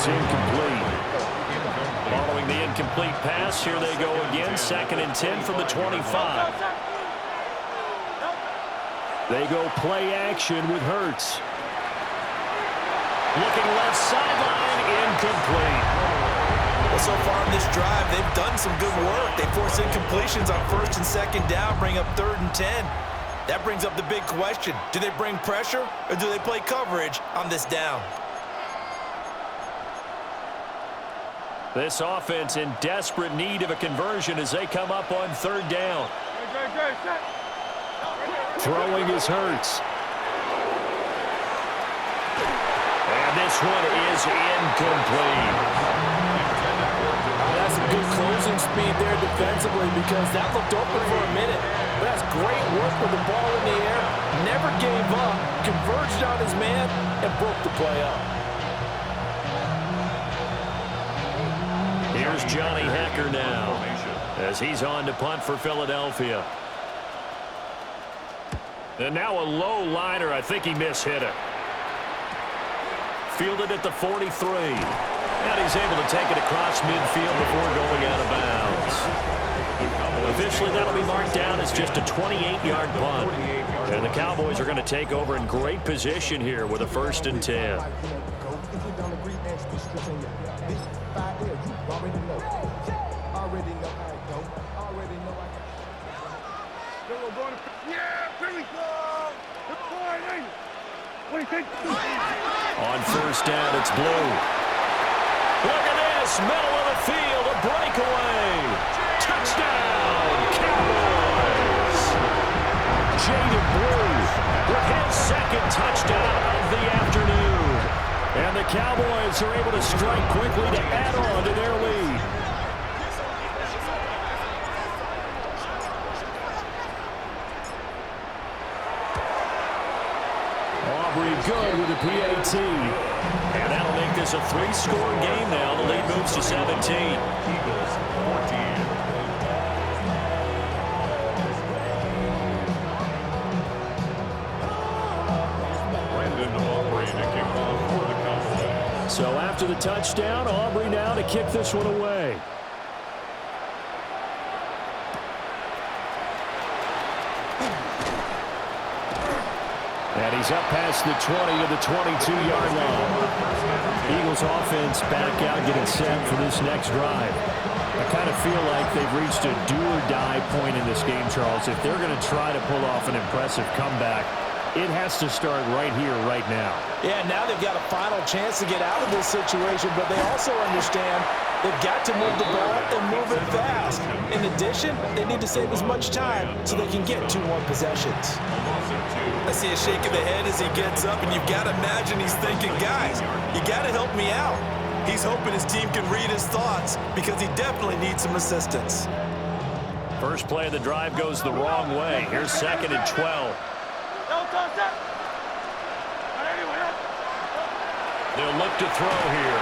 is incomplete. Following the incomplete pass, here they go again. 2nd and 10 from the 25. They go play action with Hurts. Looking left sideline, incomplete. Well, so far in this drive, they've done some good work. They force incompletions on 1st and 2nd down, bring up 3rd and 10. That brings up the big question. Do they bring pressure or do they play coverage on this down? This offense in desperate need of a conversion as they come up on 3rd down. Throwing is Hurts. And this one is incomplete. That's some good closing speed there defensively because that looked open for a minute. But that's great work with the ball in the air. Never gave up, converged on his man, and broke the play up. Here's Johnny Hacker now as he's on to punt for Philadelphia. And now a low liner. I think he mishit it. Fielded at the 43. And he's able to take it across midfield before going out of bounds. Officially, that'll be marked down as just a 28-yard punt. And the Cowboys are going to take over in great position here with a 1st and 10. On 1st down, it's Blue. Look at this, middle of the field, a breakaway. Touchdown, Cowboys. Jaden Blue with his 2nd touchdown of the afternoon. And the Cowboys are able to strike quickly to add on to their lead. Good with the PAT. And that'll make this a 3-score game now. The lead moves to 17. Eagles 14. So after the touchdown, Aubrey now to kick this one away. And he's up past the 20 to the 22-yard line. Eagles offense back out getting set for this next drive. I kind of feel like they've reached a do-or-die point in this game, Charles. If they're going to try to pull off an impressive comeback, it has to start right here, right now. Yeah, now they've got a final chance to get out of this situation, but they also understand they've got to move the ball and move it fast. In addition, they need to save as much time so they can get 2 more possessions. I see a shake of the head as he gets up, and you've got to imagine he's thinking, guys, you got to help me out. He's hoping his team can read his thoughts because he definitely needs some assistance. First play of the drive goes the wrong way. Here's 2nd and 12. They'll look to throw here.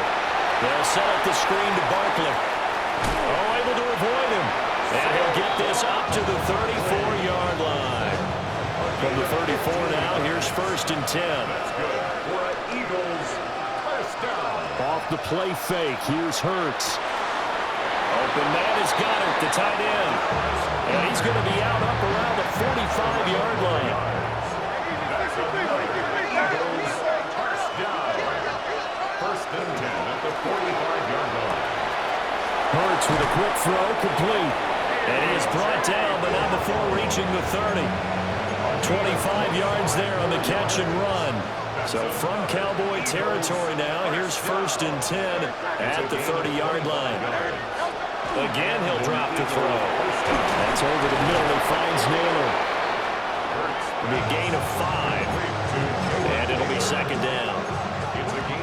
They'll set up the screen to Barkley. Oh, able to avoid him. And he'll get this up to the 34-yard line. From the 34 now, here's 1st and 10. Off the play fake, here's Hurts. Open man has got it, the tight end. And he's going to be out up around the 45-yard line. Hurts with a quick throw, complete. And he is brought down, but not before reaching the 30. 25 yards there on the catch and run. So from Cowboy territory now, here's 1st and 10 at the 30-yard line. Again, he'll drop the throw. That's over the middle. He finds Naylor. It'll be a gain of 5. And it'll be 2nd down.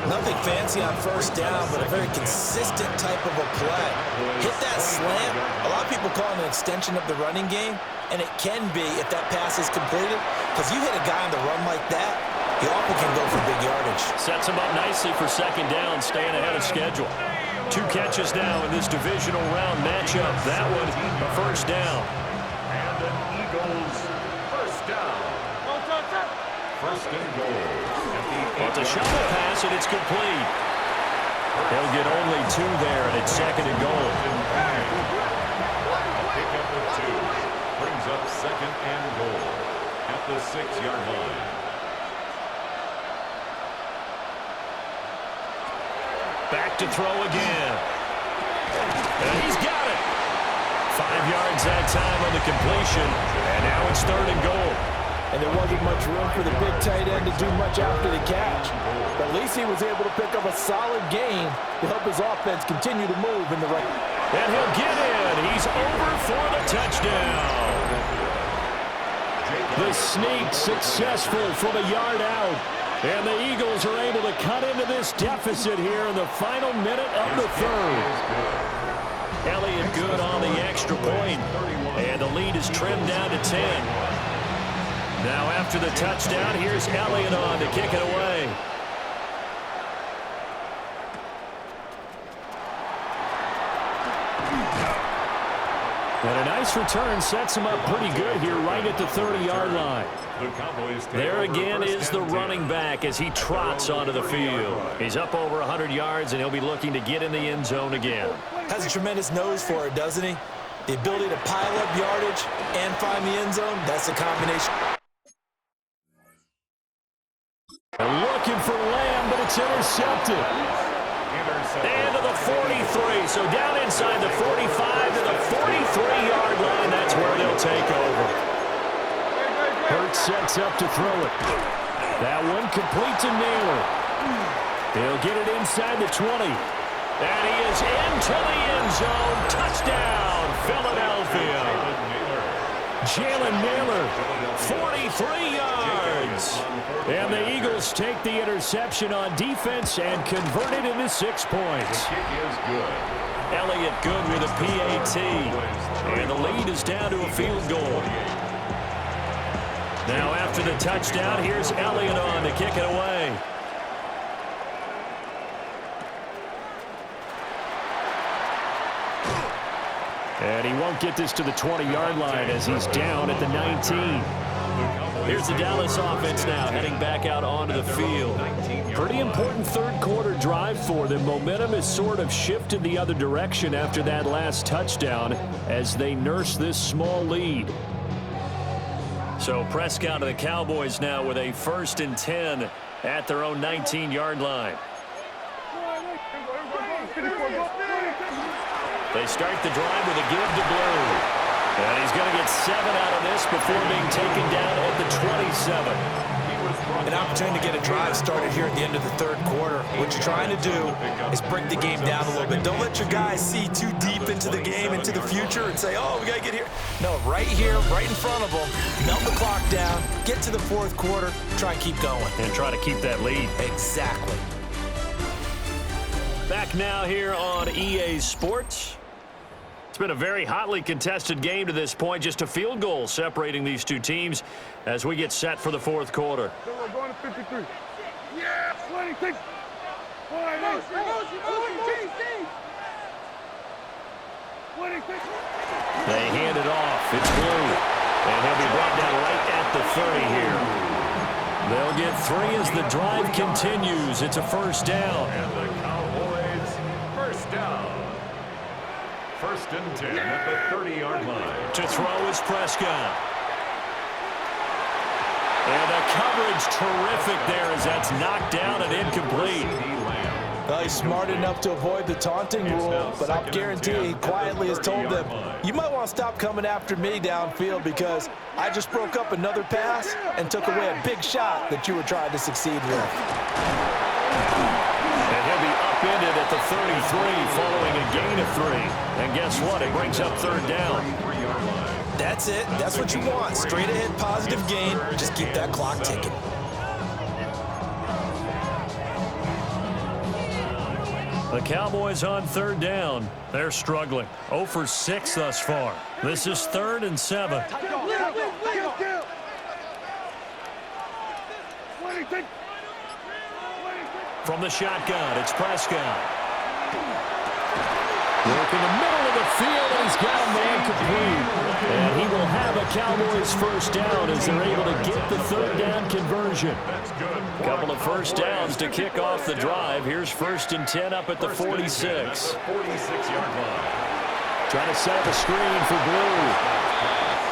Nothing fancy on 1st down, but a very consistent type of a play. Hit that slant. A lot of people call it an extension of the running game, and it can be if that pass is completed, because you hit a guy on the run like that, he often can go for big yardage. Sets him up nicely for 2nd down, staying ahead of schedule. 2 catches now in this divisional round matchup. That one, a 1st down. And the Eagles, 1st down. 1st and goal. It's a shovel pass, and it's complete. He'll get only 2 there, and it's 2nd and goal. Pickup of 2 brings up 2nd and goal at the 6-yard line. Back to throw again. And he's got it. 5 yards that time on the completion, and now it's 3rd and goal. And there wasn't much room for the big tight end to do much after the catch. But at least he was able to pick up a solid gain to help his offense continue to move in the right. And he'll get in. He's over for the touchdown. The sneak successful from a yard out. And the Eagles are able to cut into this deficit here in the final minute of the 3rd. Elliott good on the extra point. And the lead is trimmed down to 10. Now after the touchdown, here's Elliott on to kick it away. And a nice return sets him up pretty good here right at the 30-yard line. There again is the running back as he trots onto the field. He's up over 100 yards, and he'll be looking to get in the end zone again. Has a tremendous nose for it, doesn't he? The ability to pile up yardage and find the end zone, that's a combination. Looking for Lamb, but it's intercepted. And to the 43, so down inside the 45 to the 43-yard line. That's where they'll take over. Hurts sets up to throw it. That one complete to Naylor. He'll get it inside the 20. And he is into the end zone. Touchdown, Philadelphia. Jalen Naylor, 43 yards. And the Eagles take the interception on defense and convert it into 6 points. Elliott good with a PAT. And the lead is down to a field goal. Now after the touchdown, here's Elliott on to kick it away. And he won't get this to the 20-yard line as he's down at the 19. Here's the Dallas offense now heading back out onto the field. Pretty important third-quarter drive for them. Momentum has sort of shifted the other direction after that last touchdown as they nurse this small lead. So Prescott of the Cowboys now with a 1st and 10 at their own 19-yard line. They start the drive with a give to Blue. And he's going to get 7 out of this before being taken down at the 27. An opportunity to get a drive started here at the end of the 3rd quarter. What you're trying to do is break the game down a little bit. Don't let your guys see too deep into the game, into the future, and say, oh, we got to get here. No, right here, right in front of them, melt the clock down, get to the 4th quarter, try and keep going. And try to keep that lead. Exactly. Back now here on EA Sports. It's been a very hotly contested game to this point. Just a field goal separating these two teams as we get set for the 4th quarter. We're going to 53. Yeah, 26. They hand it off. It's Blue. And he'll be brought down right at the 30 here. They'll get 3 as the drive continues. It's a 1st down. And the Cowboys, 1st down. 1st and 10 at the 30-yard line. To throw is Prescott. And the coverage terrific there as that's knocked down and incomplete. Well, he's smart enough to avoid the taunting rule, but I'll guarantee he quietly has told them, you might want to stop coming after me downfield because I just broke up another pass and took away a big shot that you were trying to succeed with. And he'll be upended at the 33 following a gain of 3. And guess what? It brings up 3rd down. That's it. That's what you want. Straight ahead positive gain. Just keep that clock ticking. The Cowboys on 3rd down. They're struggling. 0 for 6 thus far. This is 3rd and 7. From the shotgun, it's Prescott. Working the middle of the field, and he's got a man complete. And he will have a Cowboys first down as they're able to get the third down conversion. A couple of first downs to kick off the drive. Here's 1st and 10 up at the 46. 46-yard line. Trying to set up a screen for Blue.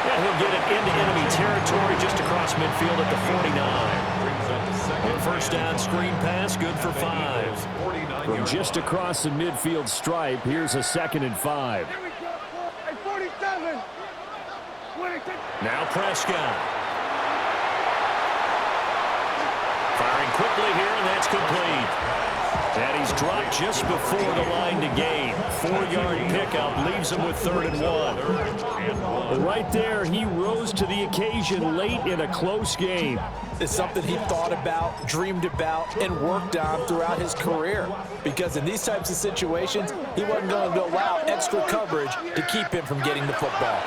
And he'll get it into enemy territory just across midfield at the 49. And first down screen pass, good for 5. From just across the midfield stripe, here's a 2nd and 5. Here we go. Hey, 47. Now Prescott. Firing quickly here, and that's complete. And he's dropped just before the line to gain. 4-yard pickup leaves him with 3rd and 1. Right there, he rose to the occasion late in a close game. It's something he thought about, dreamed about, and worked on throughout his career. Because in these types of situations, he wasn't going to allow extra coverage to keep him from getting the football.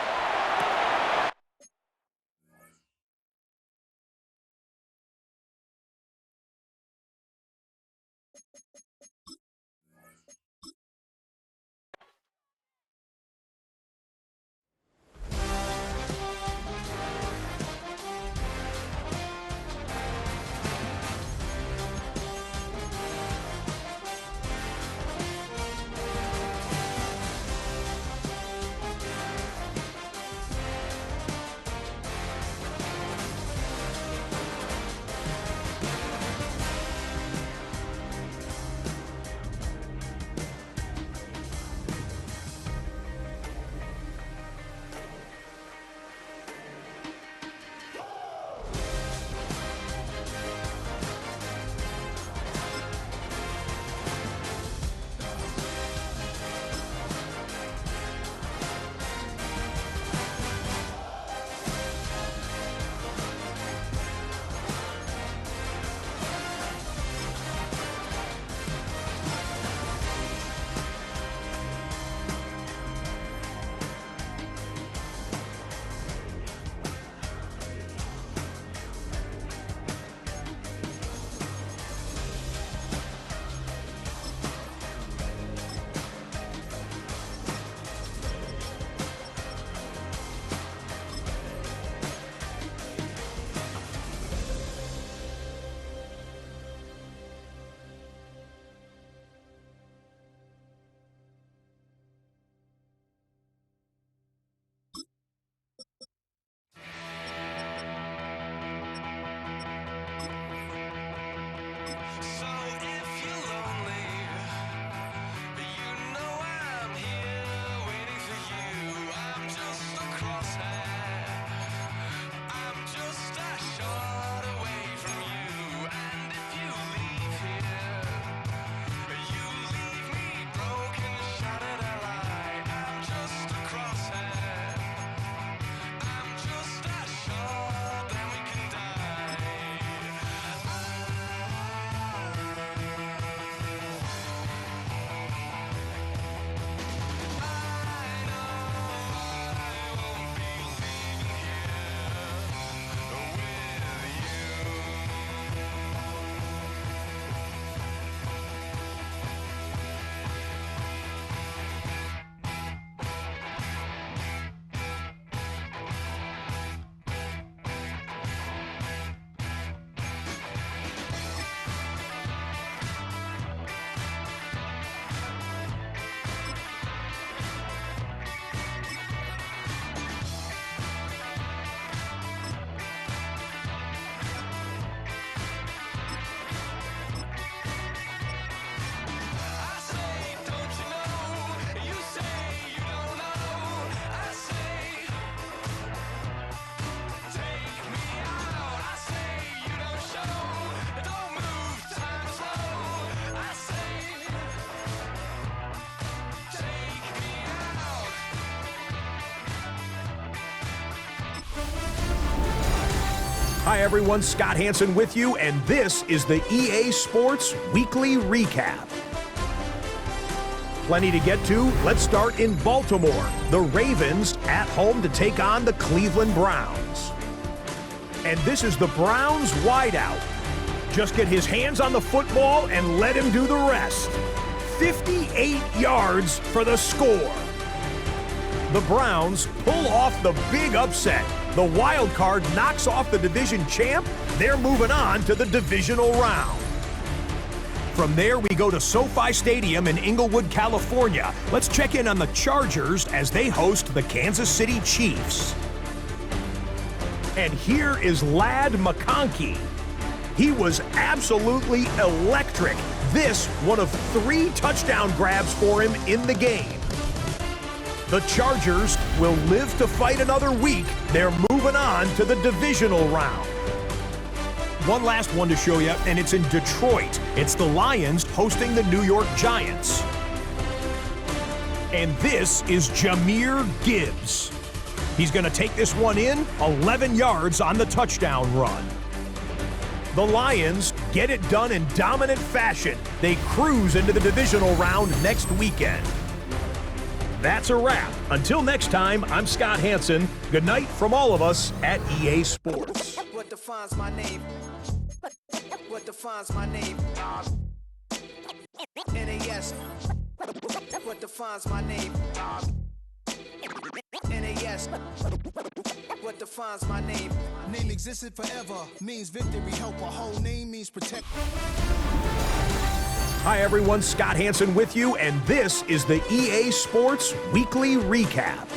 Hi everyone, Scott Hansen with you, and this is the EA Sports Weekly Recap. Plenty to get to. Let's start in Baltimore. The Ravens at home to take on the Cleveland Browns. And this is the Browns wideout. Just get his hands on the football and let him do the rest. 58 yards for the score. The Browns pull off the big upset. The wild card knocks off the division champ. They're moving on to the divisional round. From there, we go to SoFi Stadium in Inglewood, California. Let's check in on the Chargers as they host the Kansas City Chiefs. And here is Ladd McConkey. He was absolutely electric. This one of 3 touchdown grabs for him in the game. The Chargers will live to fight another week. They're moving on to the divisional round. One last one to show you, and it's in Detroit. It's the Lions hosting the New York Giants. And this is Jahmyr Gibbs. He's going to take this one in, 11 yards on the touchdown run. The Lions get it done in dominant fashion. They cruise into the divisional round next weekend. That's a wrap. Until next time, I'm Scott Hansen. Good night from all of us at EA Sports. What defines my name? What defines my name? NAS. What defines my name? NAS. What defines my name? Name existed forever, means victory, help. A whole name means protect. Hi everyone, Scott Hansen with you, and this is the EA Sports Weekly Recap.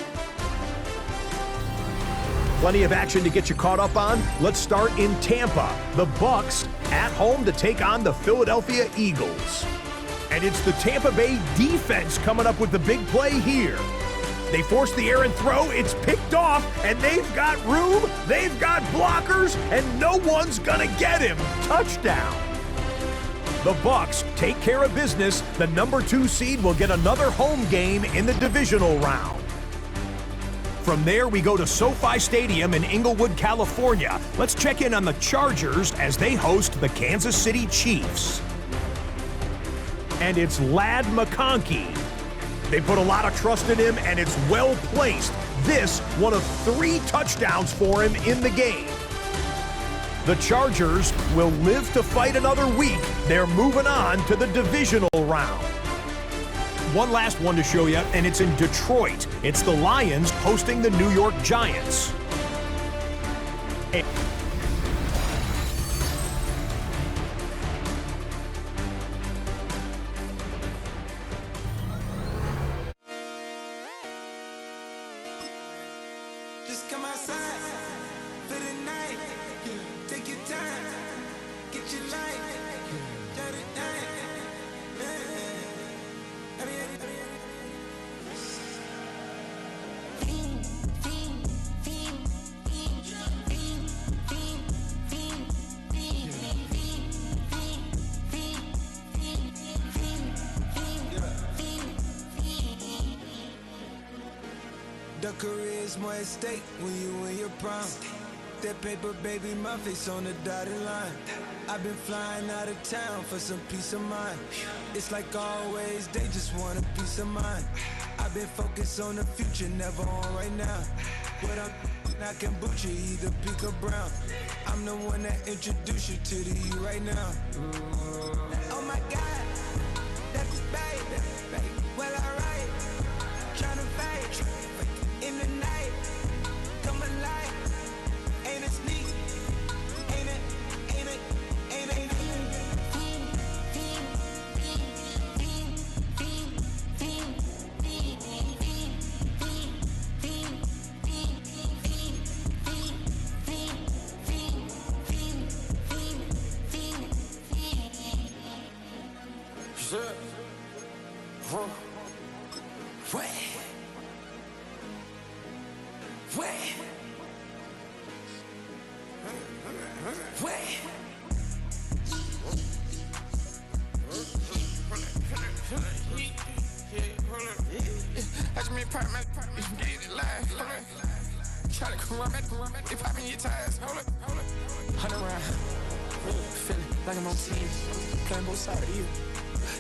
Plenty of action to get you caught up on. Let's start in Tampa. The Bucs at home to take on the Philadelphia Eagles. And it's the Tampa Bay defense coming up with the big play here. They force the air and throw, it's picked off, and they've got room, they've got blockers, and no one's gonna get him. Touchdown. The Bucs take care of business. The number 2 seed will get another home game in the divisional round. From there, we go to SoFi Stadium in Inglewood, California. Let's check in on the Chargers as they host the Kansas City Chiefs. And it's Ladd McConkey. They put a lot of trust in him, and it's well placed. This one of 3 touchdowns for him in the game. The Chargers will live to fight another week. They're moving on to the divisional round. One last one to show you, and it's in Detroit. It's the Lions hosting the New York Giants. Just come outside for the night. Take your time, get your life. Dirty night. The career's more at stake when you in your prime. That paper, baby, my face on the dotted line. I've been flying out of town for some peace of mind. It's like always, they just want a peace of mind. I've been focused on the future, never on right now. But I can boot you either pink or brown. I'm the one that introduced you to the you right now. Oh my God, that's baby. Well, alright, tryna fight in the night. Come alive, ain't it sneak? Ain't it? Like I'm on team, playing both sides of you.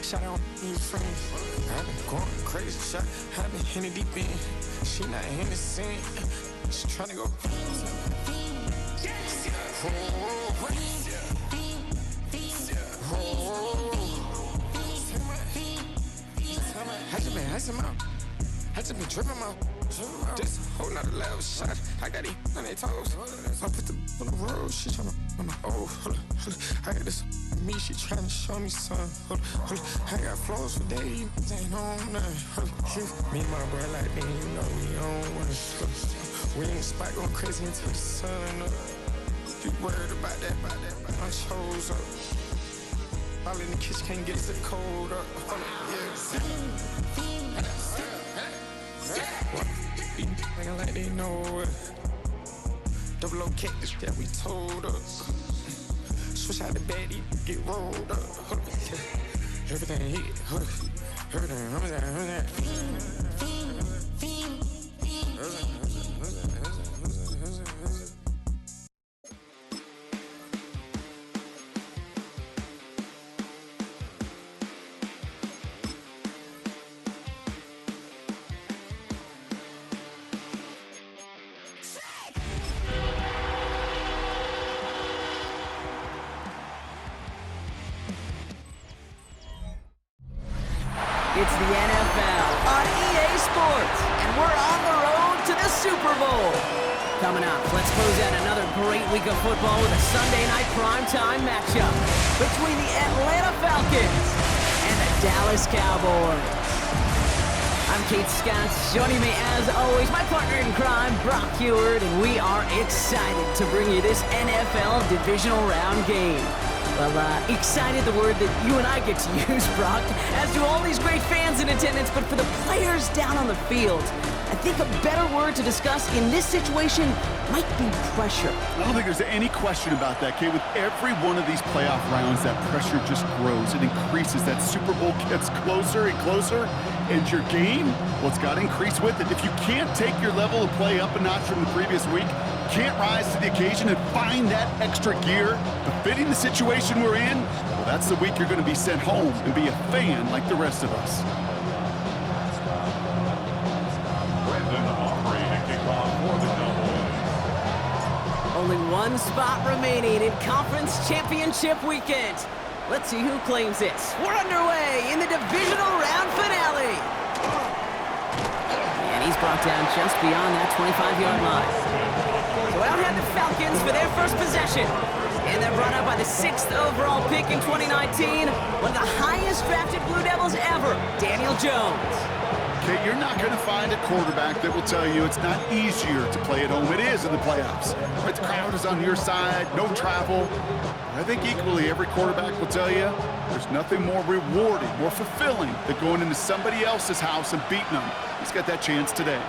Shout out to your friends. I've been going crazy, shot. I've been in the deep end. She not in the scene. She tryna go. just been icing out. I just been tripping out. This whole nother level shot. I got it on their toes. I put the on the road. She tryna on the hold up. I got this me. She tryna show me something. Hold up. I got flows for days. Ain't on nothing. Me and my bro like then you know we on one. We in the spot going crazy until the sun up. You worried about that? I chose up. All in the kitchen can't get the cold up. Nigga like they know it. Double OK, that we told us. Switch out the bed, get rolled up. Everything hit, everything. It's the NFL on EA Sports, and we're on the road to the Super Bowl. Coming up, let's close out another great week of football with a Sunday night primetime matchup between the Atlanta Falcons and the Dallas Cowboys. I'm Kate Scott, joining me as always, my partner in crime, Brock Heward, and we are excited to bring you this NFL divisional round game. Well, excited, the word that you and I get to use, Brock, as do all these great fans in attendance, but for the players down on the field, I think a better word to discuss in this situation might be pressure. I don't think there's any question about that, Kate. With every one of these playoff rounds, that pressure just grows. It increases. That Super Bowl gets closer and closer, and your game, well, it's got to increase with it. If you can't take your level of play up a notch from the previous week, can't rise to the occasion and find that extra gear befitting the situation we're in, well, that's the week you're going to be sent home and be a fan like the rest of us. Only one spot remaining in Conference Championship Weekend. Let's see who claims this. We're underway in the divisional round finale. And he's brought down just beyond that 25-yard line. So out have the Falcons for their first possession. And they're brought up by the 6th overall pick in 2019. One of the highest drafted Blue Devils ever, Daniel Jones. Okay, you're not going to find a quarterback that will tell you it's not easier to play at home. It is in the playoffs. Right, the crowd is on your side, no travel. I think equally every quarterback will tell you there's nothing more rewarding, more fulfilling than going into somebody else's house and beating them. He's got that chance today.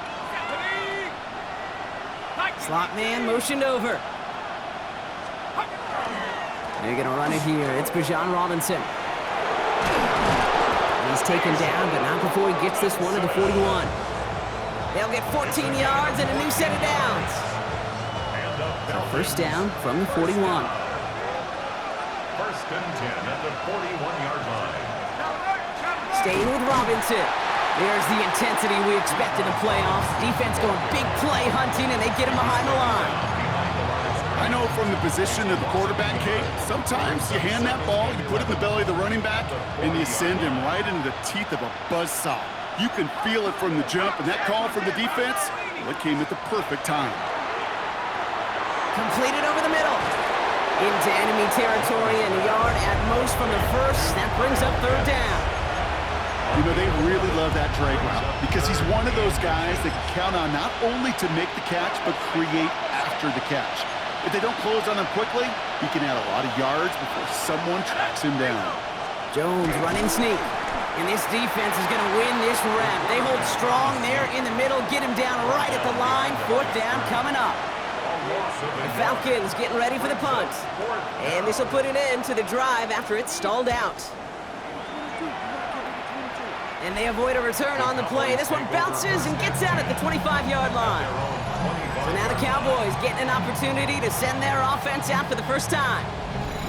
Slot man motioned over. They're going to run it here. It's Bijan Robinson. He's taken down, but not before he gets this one to the 41. They'll get 14 yards and a new set of downs. So first down from the 41. First and 10 at the 41-yard line. Staying with Robinson. There's the intensity we expect in the playoffs. Defense going big play hunting, and they get him behind the line. I know from the position of the quarterback, Kate, sometimes you hand that ball, you put it in the belly of the running back, and you send him right into the teeth of a buzzsaw. You can feel it from the jump, and that call from the defense, well, it came at the perfect time. Completed over the middle. Into enemy territory and a yard at most from the first. That brings up third down. You know, they really love that drag route because he's one of those guys that can count on not only to make the catch, but create after the catch. If they don't close on him quickly, he can add a lot of yards before someone tracks him down. Jones running sneak. And this defense is going to win this round. They hold strong there in the middle, get him down right at the line. Fourth down coming up. The Falcons getting ready for the punt. And this will put an end to the drive after it's stalled out. And they avoid a return on the play. This one bounces and gets out at the 25-yard line. So now the Cowboys getting an opportunity to send their offense out for the first time.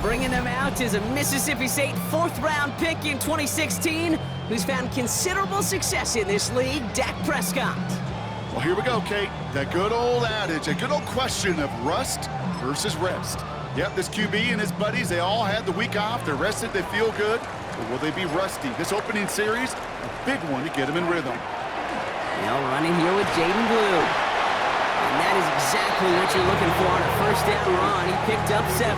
Bringing them out is a Mississippi State 4th-round pick in 2016 who's found considerable success in this league, Dak Prescott. Well, here we go, Kate. That good old adage, a good old question of rust versus rest. Yep, this QB and his buddies, they all had the week off. They're rested, they feel good. Or will they be rusty? This opening series, a big one to get them in rhythm. Now running here with Jaden Blue. And that is exactly what you're looking for on a first down run. He picked up 7.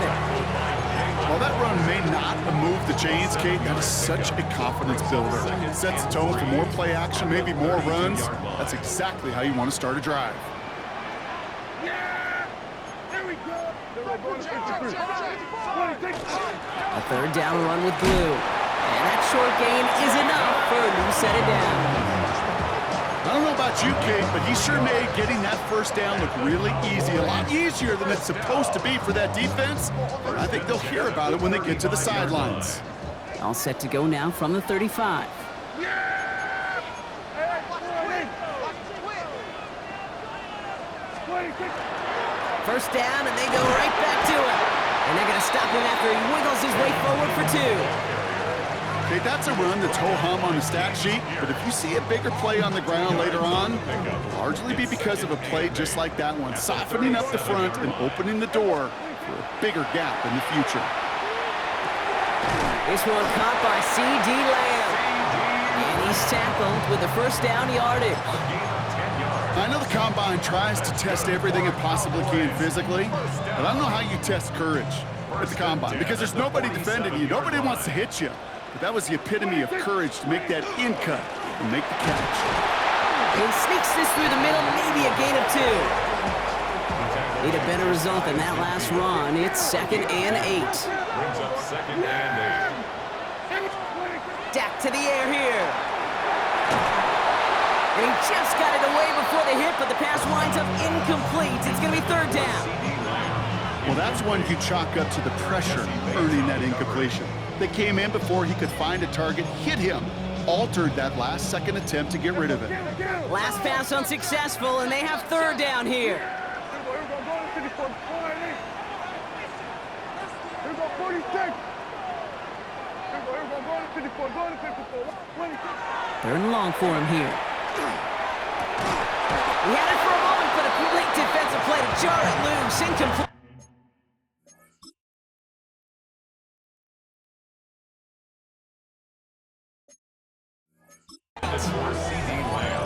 While that run may not move the chains, Kate, that is such a confidence builder. It sets the tone for more play action, maybe more runs. That's exactly how you want to start a drive. A third down run with Blue. And that short gain is enough for a new set of downs. I don't know about you, Kate, but he sure made getting that first down look really easy. A lot easier than it's supposed to be for that defense. But I think they'll hear about it when they get to the sidelines. All set to go now from the 35. First down, and they go right back to him. And they're going to stop him after he wiggles his way forward for 2. Okay, that's a run that's ho-hum on the stat sheet, but if you see a bigger play on the ground later on, it'll largely be because of a play just like that one, softening up the front and opening the door for a bigger gap in the future. This one caught by C.D. Lamb. And he's tackled with the first down yardage. I know the Combine tries to test everything it possibly can physically, but I don't know how you test courage at the Combine, because there's nobody defending you. Nobody wants to hit you. But that was the epitome of courage to make that in cut and make the catch. He sneaks this through the middle, maybe a gain of 2. Need a better result than that last run. It's 2nd and 8. Brings up 2nd and 8. Dak to the air here. And he just got it away before the hit, but the pass winds up incomplete. It's going to be 3rd down. Well, that's one you chalk up to the pressure earning that incompletion. They came in before he could find a target, hit him, altered that last-second attempt to get rid of it. Last pass unsuccessful, and they have 3rd down here. 3rd and long for him here. He had it for a moment, but a complete defensive play to jar it loose. Incomplete.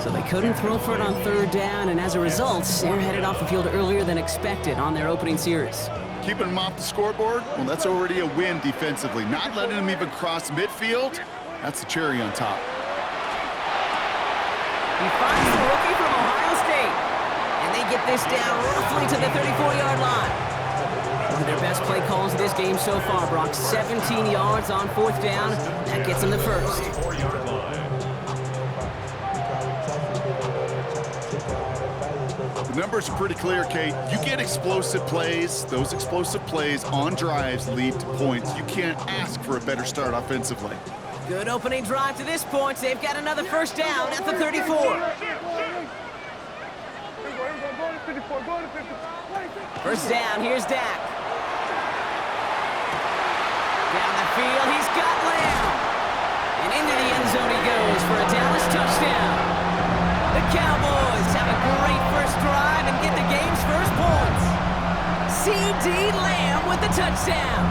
So they couldn't throw for it on 3rd down, and as a result, they're headed off the field earlier than expected on their opening series. Keeping them off the scoreboard? Well, that's already a win defensively. Not letting them even cross midfield, that's the cherry on top. He finds the rookie from Ohio State, and they get this down roughly to the 34-yard line. One of their best play calls of this game so far, Brock. 17 yards on 4th down. That gets them the first. The numbers are pretty clear, Kate. You get explosive plays. Those explosive plays on drives lead to points. You can't ask for a better start offensively. Good opening drive to this point. They've got another first down at the 34. First down, here's Dak. Down the field, he's got Lamb. And into the end zone he goes for a Dallas touchdown. The Cowboys have a great first drive and get the game's first points. C.D. Lamb with the touchdown.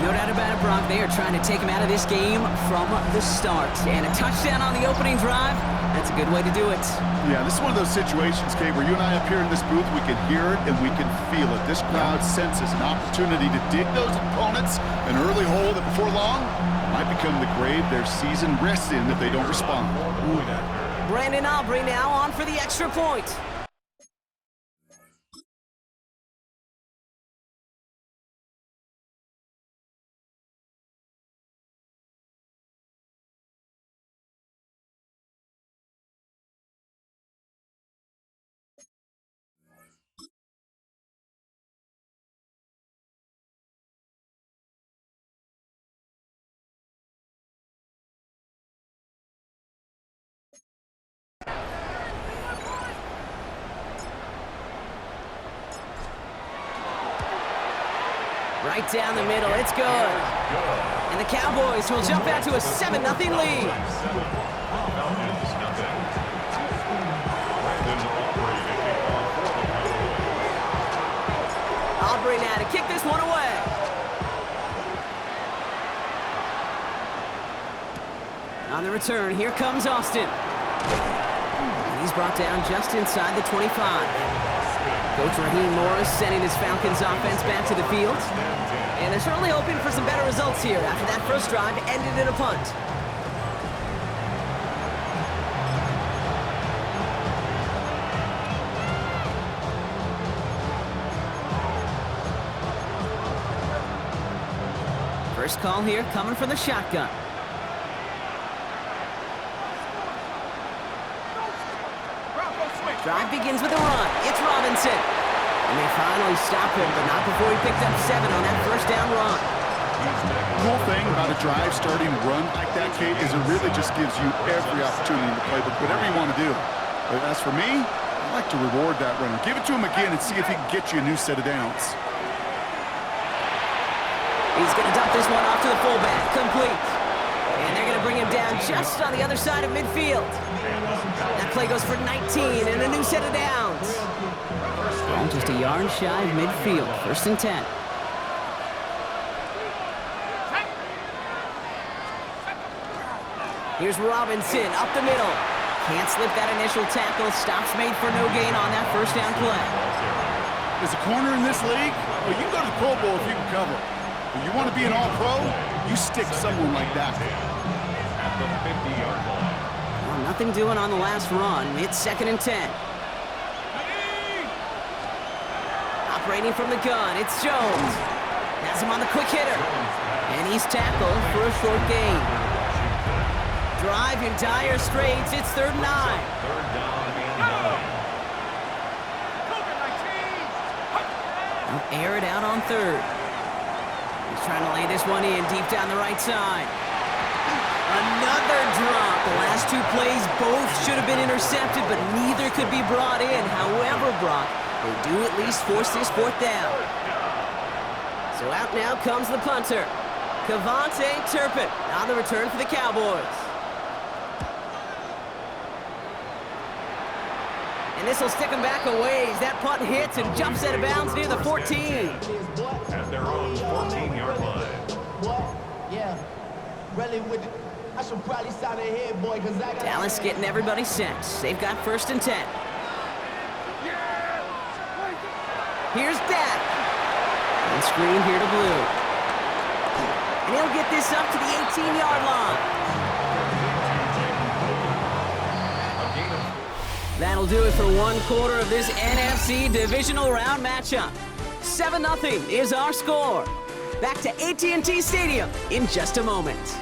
No doubt about it, Brock. They are trying to take him out of this game from the start. And a touchdown on the opening drive, that's a good way to do it. Yeah, this is one of those situations, Kate, where you and I up here in this booth, we can hear it and we can feel it. This crowd senses an opportunity to dig those opponents an early hole that before long might become the grave their season rests in if they don't respond. Brandon Aubrey now on for the extra point. Right down the middle, it's good. And the Cowboys will jump out to a 7-0 lead. Aubrey now to kick this one away. On the return, here comes Austin. And he's brought down just inside the 25. Coach Raheem Morris sending his Falcons offense back to the field. And they're certainly hoping for some better results here after that first drive ended in a punt. First call here coming from the shotgun. Drive begins with a run. It's Robinson. And they finally stop him, but not before he picked up 7 on that first down run. The cool thing about a drive starting run like that, Kate, is it really just gives you every opportunity in the playbook, whatever you want to do. But as for me, I like to reward that runner. Give it to him again and see if he can get you a new set of downs. He's going to dump this one off to the fullback. Complete. And they're going to bring him down just on the other side of midfield. That play goes for 19 and a new set of downs. Well, just a yard shy of midfield. 1st and 10. Here's Robinson up the middle. Can't slip that initial tackle. Stops made for no gain on that first down play. As a corner in this league, well, you can go to the Pro Bowl if you can cover. If you want to be an all-pro, you stick someone like that. At the 50-yard line. Well, nothing doing on the last run. It's 2nd and 10. Operating from the gun, it's Jones. Has him on the quick hitter. And he's tackled for a short gain. Drive in dire straits. It's 3rd and 9. 3rd down and 9. They'll air it out on 3rd. He's trying to lay this one in deep down the right side. Another drop. The last 2 plays both should have been intercepted, but neither could be brought in. However, Brock, they do at least force this 4th down. So out now comes the punter, Kavontae Turpin, on the return for the Cowboys. And this will stick him back a ways. That punt hits and jumps out of bounds near the 14. At their own 14-yard line. What? Yeah. Really with it. I should probably start ahead, boy, because I got... Dallas getting everybody set. They've got 1st and 10. Here's Dak. And screen here to Blue. And he'll get this up to the 18-yard line. That'll do it for 1/4 of this NFC divisional round matchup. 7-0 is our score. Back to AT&T Stadium in just a moment.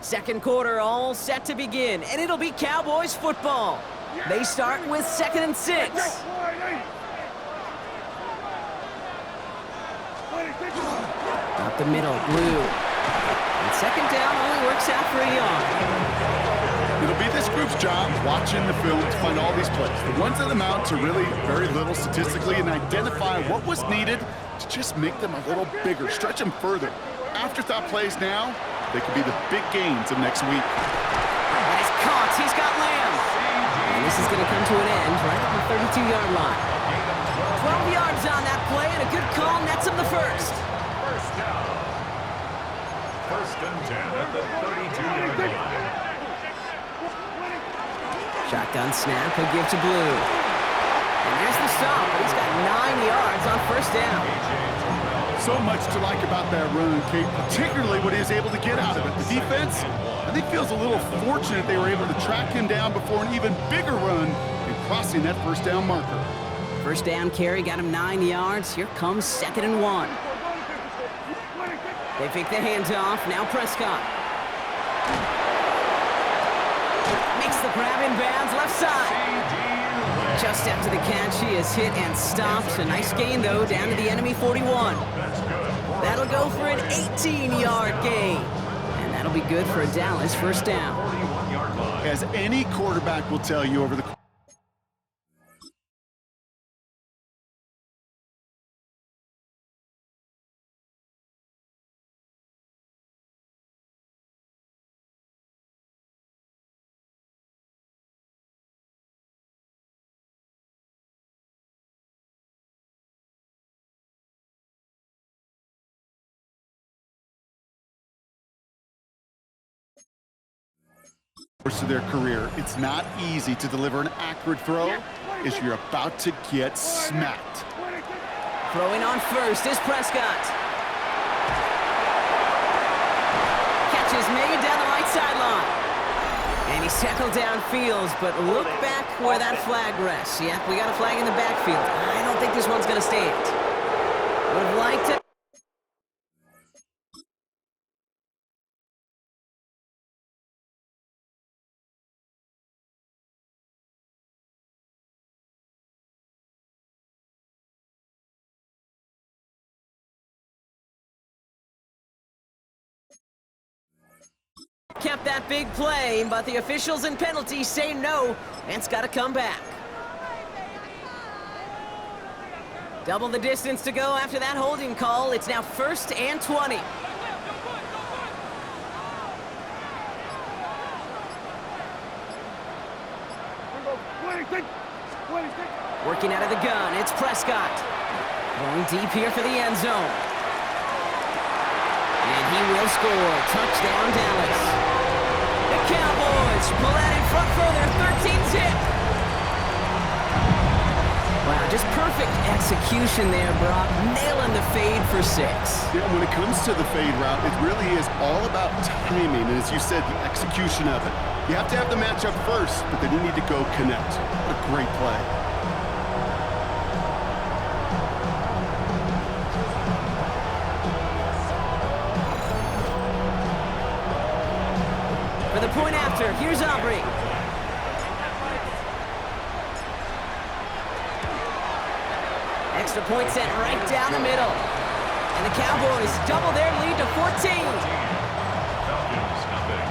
Second quarter all set to begin, and it'll be Cowboys football. They start with 2nd and 6. Up the middle, Blue. And 2nd down only works out for a yard. It'll be this group's job watching the film to find all these plays. The ones that amount to really very little statistically and identify what was needed to just make them a little bigger, stretch them further. Afterthought plays now, they could be the big gains of next week. And it's caught. He's got Lamb. And this is going to come to an end right at the 32-yard line. 12 yards on that play, and a good call nets him the first. First down. 1st and 10 at the 32-yard line. Shotgun snap, he'll give to Blue. And there's the stop, but he's got 9 yards on 1st down. So much to like about that run, Kate, particularly what he was able to get out of it. The defense, I think, feels a little fortunate they were able to track him down before an even bigger run and crossing that 1st down marker. 1st down carry got him 9 yards. Here comes 2nd and 1. They pick the handoff. Now Prescott. Makes the grab in bounds left side. Just after the catch, he is hit and stopped. A nice gain, though, down to the enemy 41. That'll go for an 18-yard gain. And that'll be good for a Dallas 1st down. As any quarterback will tell you over the course of their career, it's not easy to deliver an accurate throw as you're about to get smacked. Throwing on first is Prescott. Catch is made down the right sideline. And he's tackled downfield, but look back where that flag rests. Yep, we got a flag in the backfield. I don't think this one's going to stand. Would have liked to. Kept that big play, but the officials and penalties say no, and it's got to come back. Double the distance to go after that holding call. It's now 1st and 20. Working out of the gun, it's Prescott. Going deep here for the end zone. And he will score. Touchdown, Dallas. The Cowboys pull out in front for their 13th hit. Wow, just perfect execution there, Brock. Nailing the fade for 6. Yeah, when it comes to the fade route, it really is all about timing. And as you said, the execution of it. You have to have the matchup first, but then you need to go connect. What a great play. For the point after, here's Aubrey. Extra point sent right down the middle. And the Cowboys double their lead to 14. Falcons, nothing.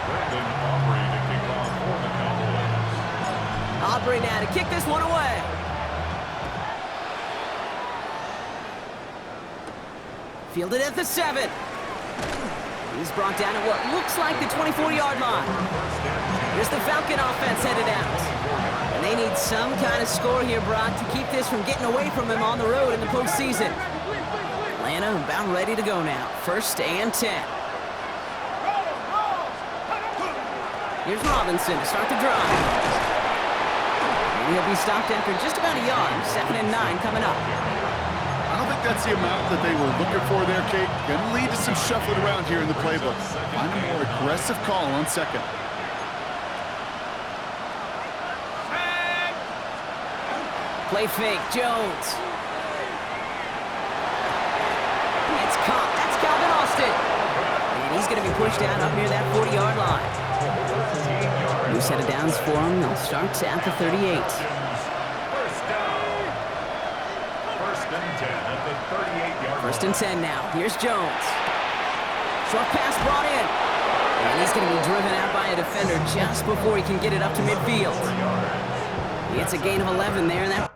Brandon Aubrey to kick off for the Cowboys. Aubrey now to kick this one away. Fielded at the 7. He's brought down at what looks like the 24-yard line. Here's the Falcon offense headed out. And they need some kind of score here, Brock, to keep this from getting away from him on the road in the postseason. Atlanta about ready to go now. 1st and 10. Here's Robinson to start the drive. Maybe he'll be stopped after just about a yard. 2nd and 9 coming up. I don't think that's the amount that they were looking for there, Kate. Gonna lead to some shuffling around here in the playbook. Find a more aggressive call on 2nd. Play fake, Jones. It's caught. That's Calvin Austin. And he's going to be pushed down up near that 40-yard line. New set of downs for him. They'll start at the 38. First and 10 now. Here's Jones. Short pass brought in. And he's going to be driven out by a defender just before he can get it up to midfield. It's a gain of 11 there. That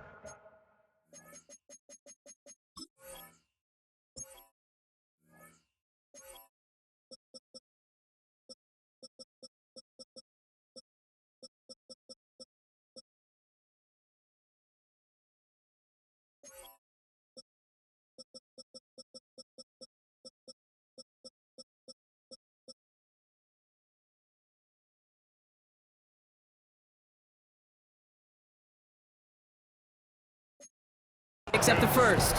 except the first.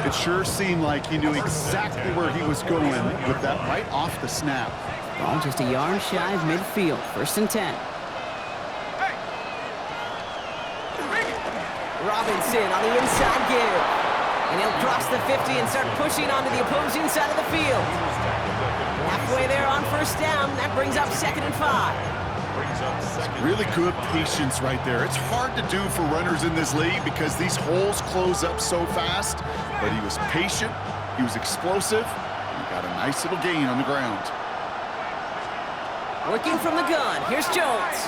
It sure seemed like he knew exactly where he was going with that right off the snap. Ball just a yard shy of midfield. 1st and 10. Robinson on the inside give. And he'll cross the 50 and start pushing onto the opposing side of the field. Halfway there on 1st down. That brings up 2nd and 5. Really good patience right there. It's hard to do for runners in this league because these holes close up so fast. But he was patient, he was explosive, and he got a nice little gain on the ground. Working from the gun, here's Jones.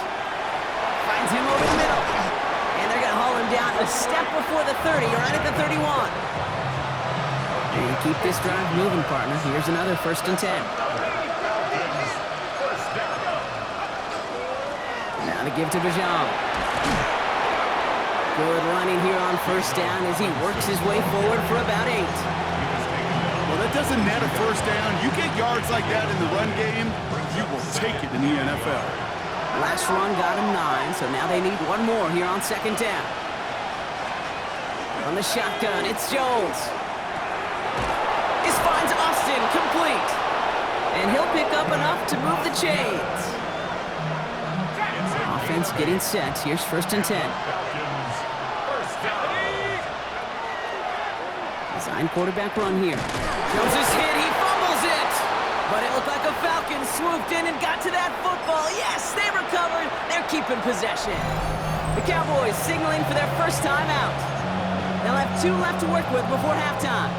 Finds him over the middle. And they're going to haul him down a step before the 30, right at the 31. And keep this drive moving, partner. Here's another 1st and 10. Now to give to Bajan. Good running here on 1st down as he works his way forward for about 8. Well, it doesn't net a first down, you get yards like that in the run game, you will take it in the NFL. Last run got him 9, so now they need one more here on second down. On the shotgun, it's Jones. This finds Austin, complete. And he'll pick up enough to move the chains. Offense getting set. Here's 1st and 10. Design quarterback run here. Jones is hit. He fumbles it. But it looked like a Falcon swooped in and got to that football. Yes, they recovered. They're keeping possession. The Cowboys signaling for their first time out. They'll have 2 left to work with before halftime.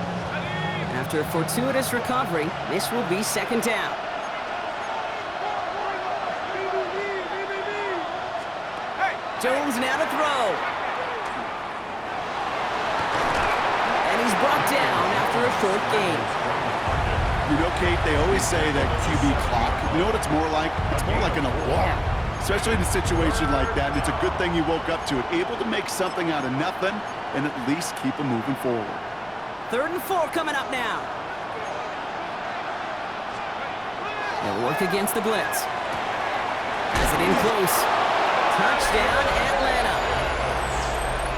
After a fortuitous recovery, this will be second down. Jones now to throw. And he's brought down after a short gain. You know, Kate, they always say that QB clock, you know what it's more like? It's more like an alarm, especially in a situation like that. It's a good thing you woke up to it, able to make something out of nothing and at least keep them moving forward. 3rd and 4 coming up now. They'll work against the blitz. Has it in close. Touchdown, Atlanta.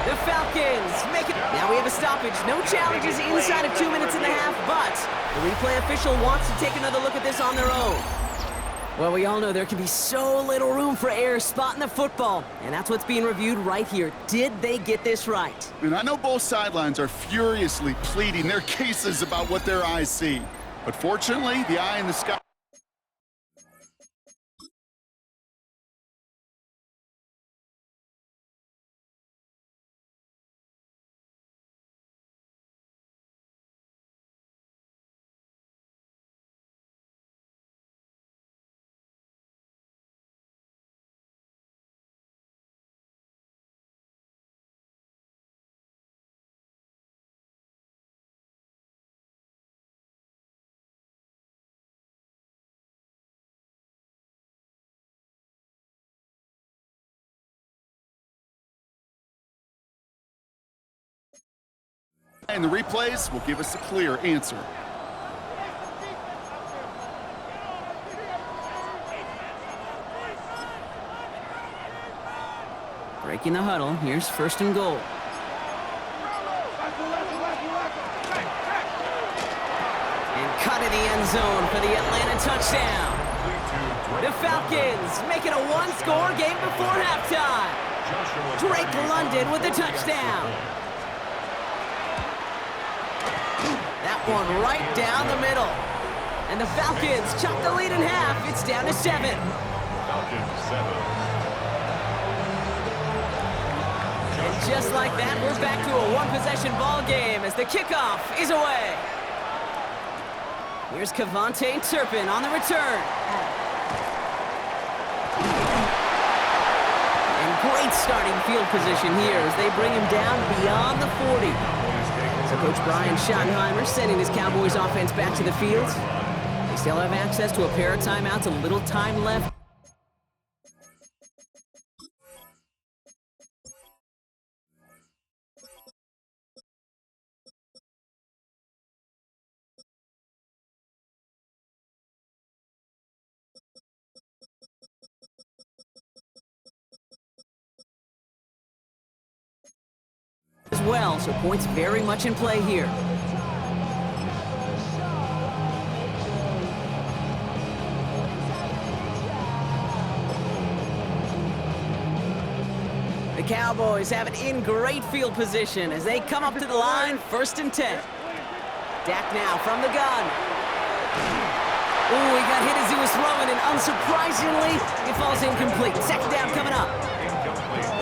The Falcons make it. Now we have a stoppage. No challenges inside of 2 minutes and a half, but the replay official wants to take another look at this on their own. Well, we all know there can be so little room for error spotting the football, and that's what's being reviewed right here. Did they get this right? And I know both sidelines are furiously pleading their cases about what their eyes see, but fortunately, the eye in the sky. And the replays will give us a clear answer. Breaking the huddle. Here's 1st and goal. And cut in the end zone for the Atlanta touchdown. The Falcons make it a 1-score game before halftime. Drake London with the touchdown. That one right down the middle. And the Falcons chop the lead in half. It's down to 7. Falcons 7. And just like that, we're back to a 1-possession ball game as the kickoff is away. Here's Kevontae Turpin on the return. And great starting field position here as they bring him down beyond the 40. So Coach Brian Schottenheimer sending his Cowboys offense back to the field. They still have access to a pair of timeouts, a little time left. As well, so points very much in play here. The Cowboys have it in great field position as they come up to the line, 1st and 10. Dak now from the gun. Ooh, he got hit as he was throwing, and unsurprisingly, it falls incomplete. Second down coming up.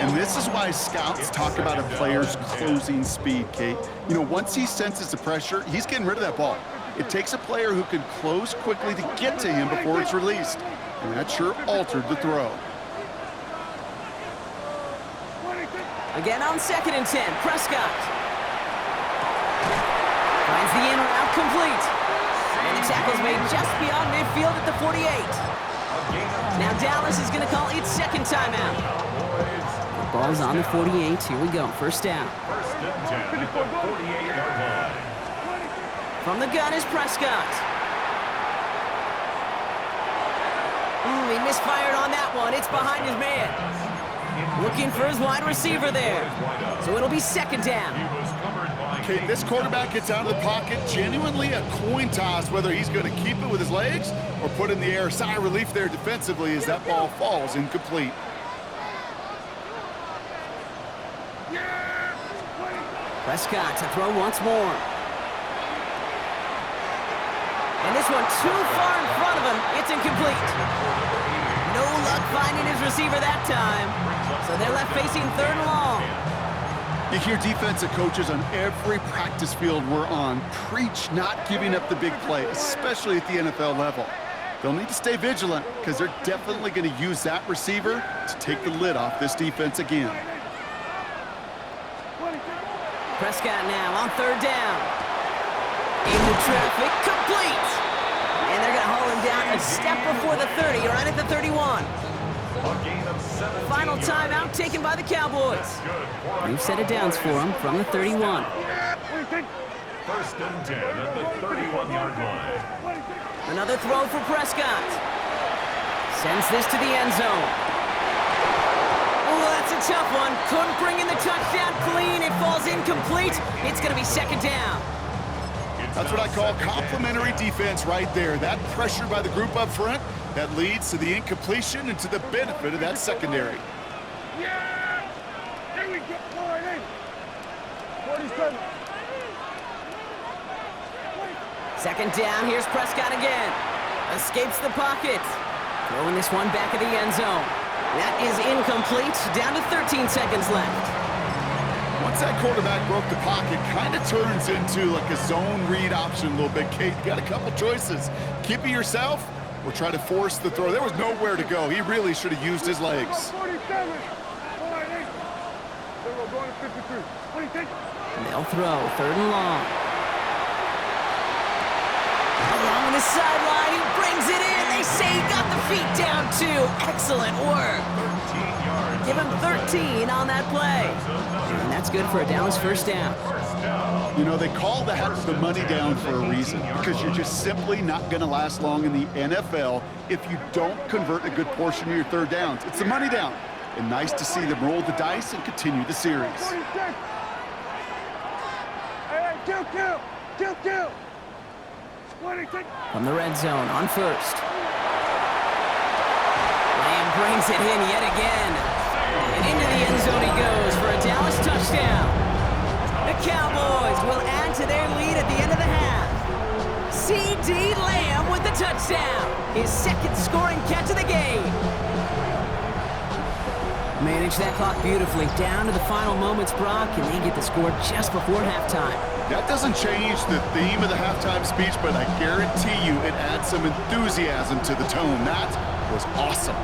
And this is why scouts talk about a player's closing speed, Kate. You know, once he senses the pressure, he's getting rid of that ball. It takes a player who can close quickly to get to him before it's released. And that sure altered the throw. Again on 2nd and 10, Prescott. Finds the in route complete. And the tackle's made just beyond midfield at the 48. Now Dallas is going to call its second timeout. Ball's on the 48. Here we go. 1st down. 1st and 10 at the 48-yard line. From the gun is Prescott. He misfired on that one. It's behind his man. Looking for his wide receiver there. So it'll be second down. Okay, this quarterback gets out of the pocket, genuinely a coin toss whether he's going to keep it with his legs or put it in the air. Sigh of relief there defensively as that ball falls incomplete. Prescott to throw once more. And this one too far in front of him. It's incomplete. No luck finding his receiver that time. So they're left facing third and long. You hear defensive coaches on every practice field we're on preach not giving up the big play, especially at the NFL level. They'll need to stay vigilant because they're definitely going to use that receiver to take the lid off this defense again. Prescott now on third down. Into traffic, complete. And they're going to haul him down a step before the 30, right at the 31. Final timeout taken by the Cowboys. New set of downs for him from the 31. First and 10 at the 31-yard line. Another throw for Prescott. Sends this to the end zone. Oh, that's a tough one. Couldn't bring in the touchdown clean. It falls incomplete. It's going to be second down. That's what I call complimentary defense right there. That pressure by the group up front, that leads to the incompletion and to the benefit of that secondary. Yeah! Here we go. 47. Second down, here's Prescott again. Escapes the pocket. Throwing this one back at the end zone. That is incomplete. Down to 13 seconds left. Once that quarterback broke the pocket, kind of turns into like a zone read option a little bit. Kate, you got a couple choices. Keep it yourself or try to force the throw. There was nowhere to go. He really should have used his legs. 47. We're going to 53. 26. They'll throw third and long. Along the sideline, he brings it in. They say he got the feet down too. Excellent work. Give him 13 on that play. And that's good for a Dallas first down. You know, they call that the money down for a reason, because you're just simply not going to last long in the NFL if you don't convert a good portion of your third downs. It's the money down. And nice to see them roll the dice and continue the series. 46. Hey, kill. 26. From the red zone on first. Lamb brings it in yet again. And into the end zone he goes for a Dallas touchdown. The Cowboys will add to their lead at the end of the half. C.D. Lamb with the touchdown. His second scoring catch of the game. Manage that clock beautifully. Down to the final moments, Brock, and they get the score just before halftime. That doesn't change the theme of the halftime speech, but I guarantee you it adds some enthusiasm to the tone. That was awesome.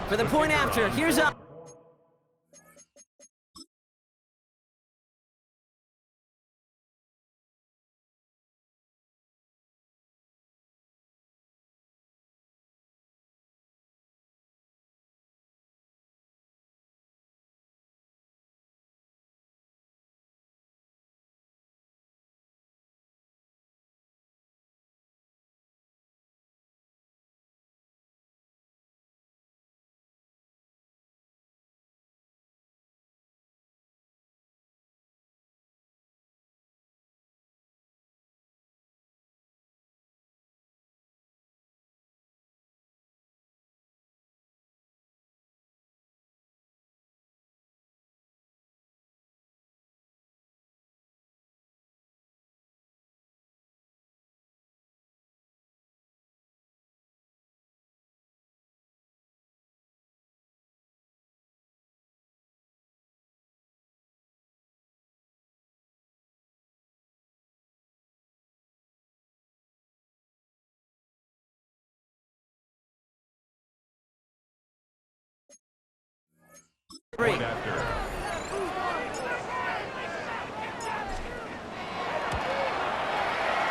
For the point after, here's up.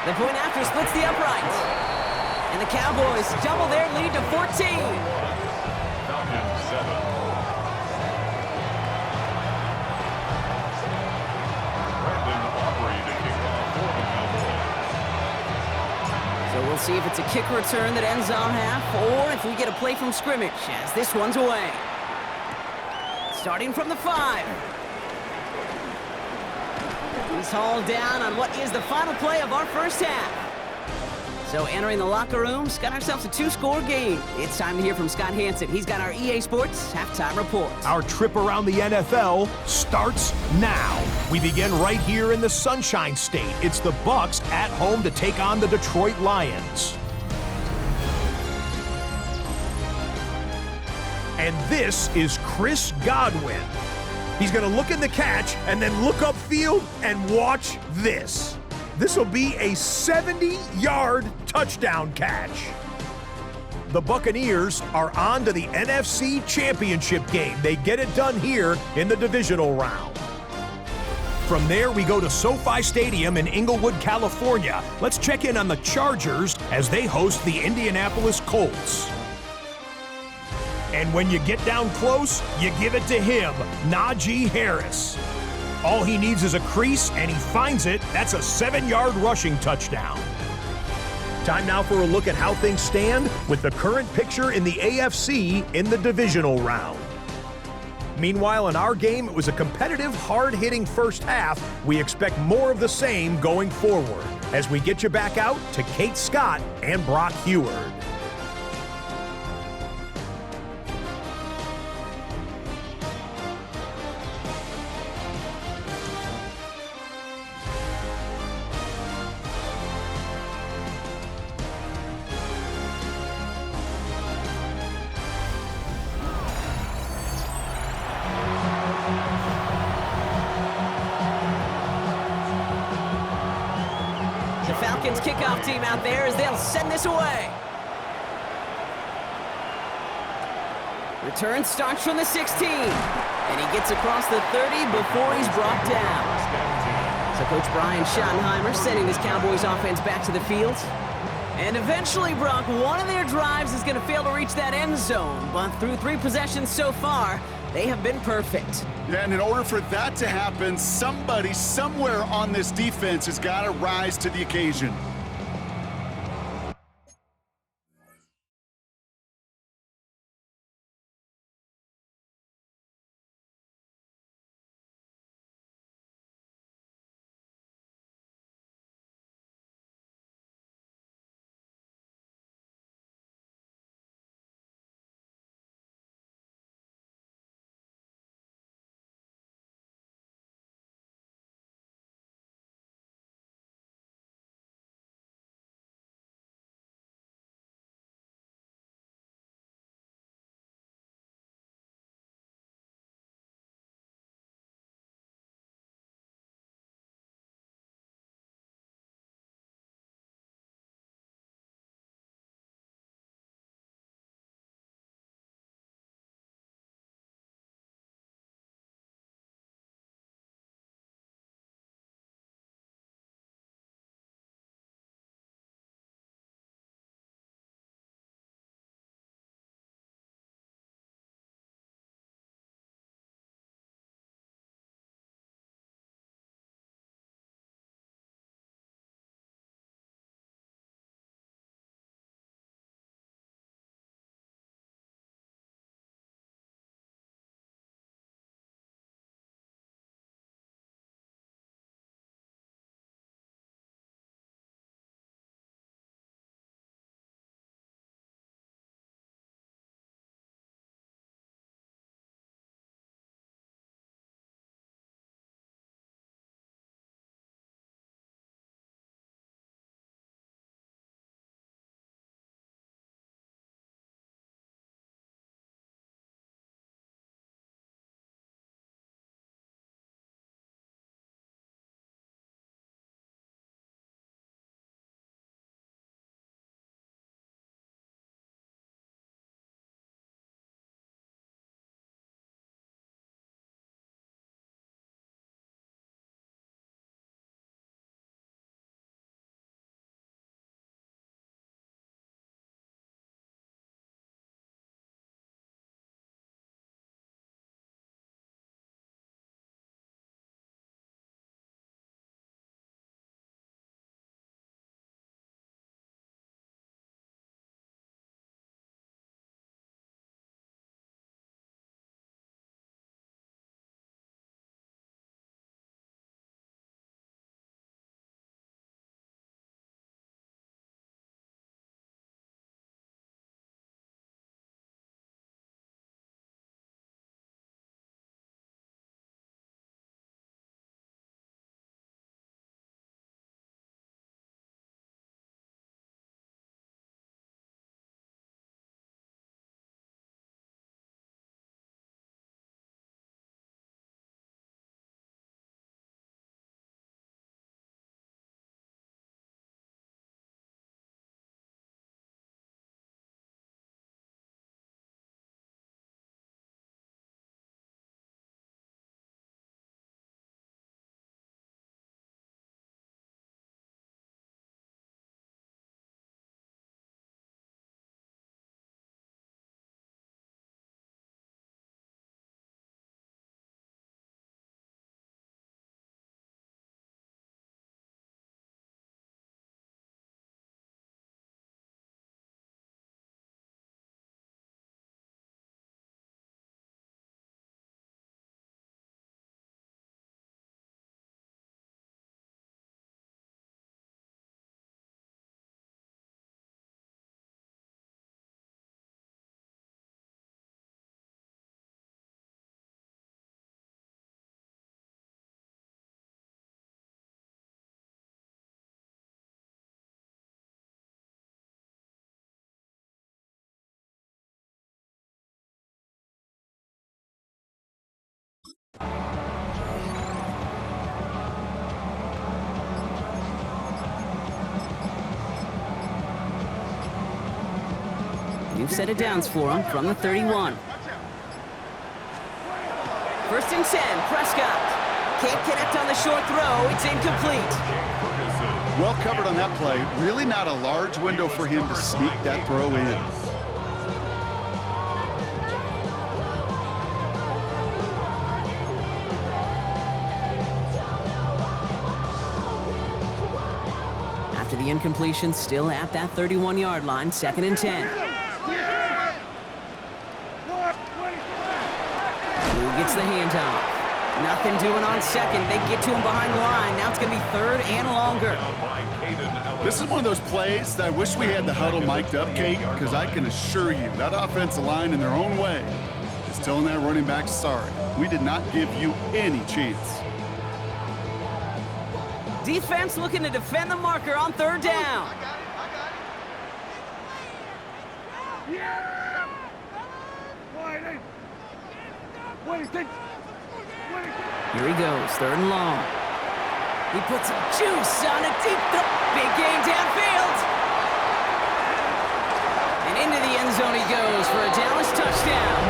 The point after splits the uprights. And the Cowboys double their lead to 14. Falcons 7. So we'll see if it's a kick return that ends on half, or if we get a play from scrimmage, as this one's away. Starting from the 5. He's hauled down on what is the final play of our first half. So entering the locker rooms, got ourselves a 2-score game. It's time to hear from Scott Hansen. He's got our EA Sports halftime report. Our trip around the NFL starts now. We begin right here in the Sunshine State. It's the Bucs at home to take on the Detroit Lions. And this is Chris Godwin. He's going to look in the catch and then look upfield and watch this. This will be a 70-yard touchdown catch. The Buccaneers are on to the NFC Championship game. They get it done here in the divisional round. From there, we go to SoFi Stadium in Inglewood, California. Let's check in on the Chargers as they host the Indianapolis Colts. And when you get down close, you give it to him, Najee Harris. All he needs is a crease, and he finds it. That's a 7-yard rushing touchdown. Time now for a look at how things stand with the current picture in the AFC in the divisional round. Meanwhile, in our game, it was a competitive, hard-hitting first half. We expect more of the same going forward as we get you back out to Kate Scott and Brock Heward. The Falcons kickoff team out there as they'll send this away. Return starts from the 16. And he gets across the 30 before he's brought down. So Coach Brian Schottenheimer sending this Cowboys offense back to the field. And eventually, Brock, one of their drives is going to fail to reach that end zone. But through 3 possessions so far, they have been perfect. Yeah, and in order for that to happen, somebody somewhere on this defense has got to rise to the occasion. New set of downs for him from the 31. First and 10, Prescott. Can't connect on the short throw. It's incomplete. Well covered on that play. Really not a large window for him to sneak that throw in. After the incompletion, still at that 31-yard line, 2nd and 10. Blue gets the handoff. Nothing doing on second. They get to him behind the line. Now it's going to be 3rd and longer. This is one of those plays that I wish we had the huddle mic'd up, Kate, because I can assure you that offensive line in their own way is telling that running back, sorry, we did not give you any chance. Defense looking to defend the marker on 3rd down. Here he goes, 3rd and long. He puts some juice on a deep throw. Big gain downfield. And into the end zone he goes for a Dallas touchdown.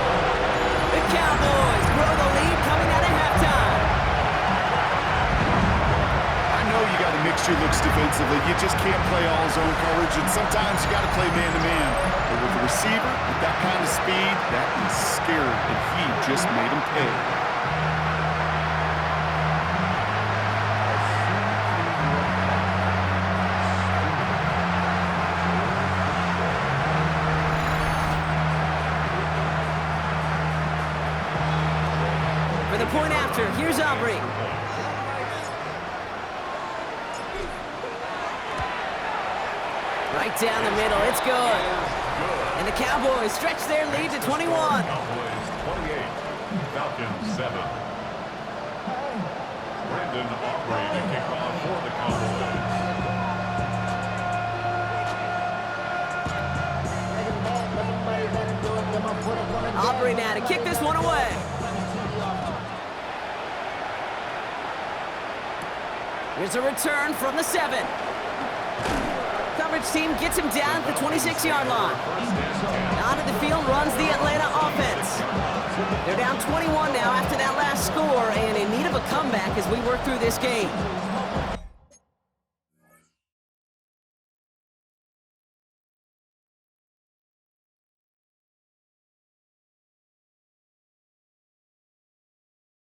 The Cowboys grow the lead coming out of halftime. I know you got to mix your looks defensively. You just can't play all zone coverage, and sometimes you got to play man-to-man. But with the receiver, with that kind of speed, that is scary, and he just made him pay. For the point after, here's Aubrey. Right down the middle, it's good. And the Cowboys stretch their lead to 21. Cowboys 28, Falcons 7. Brandon Aubrey to kick off for the Cowboys. Aubrey now to kick this one away. Here's a return from the 7. Coverage team gets him down at the 26-yard line. Onto the field runs the Atlanta offense. They're down 21 now after that last score and in need of a comeback as we work through this game.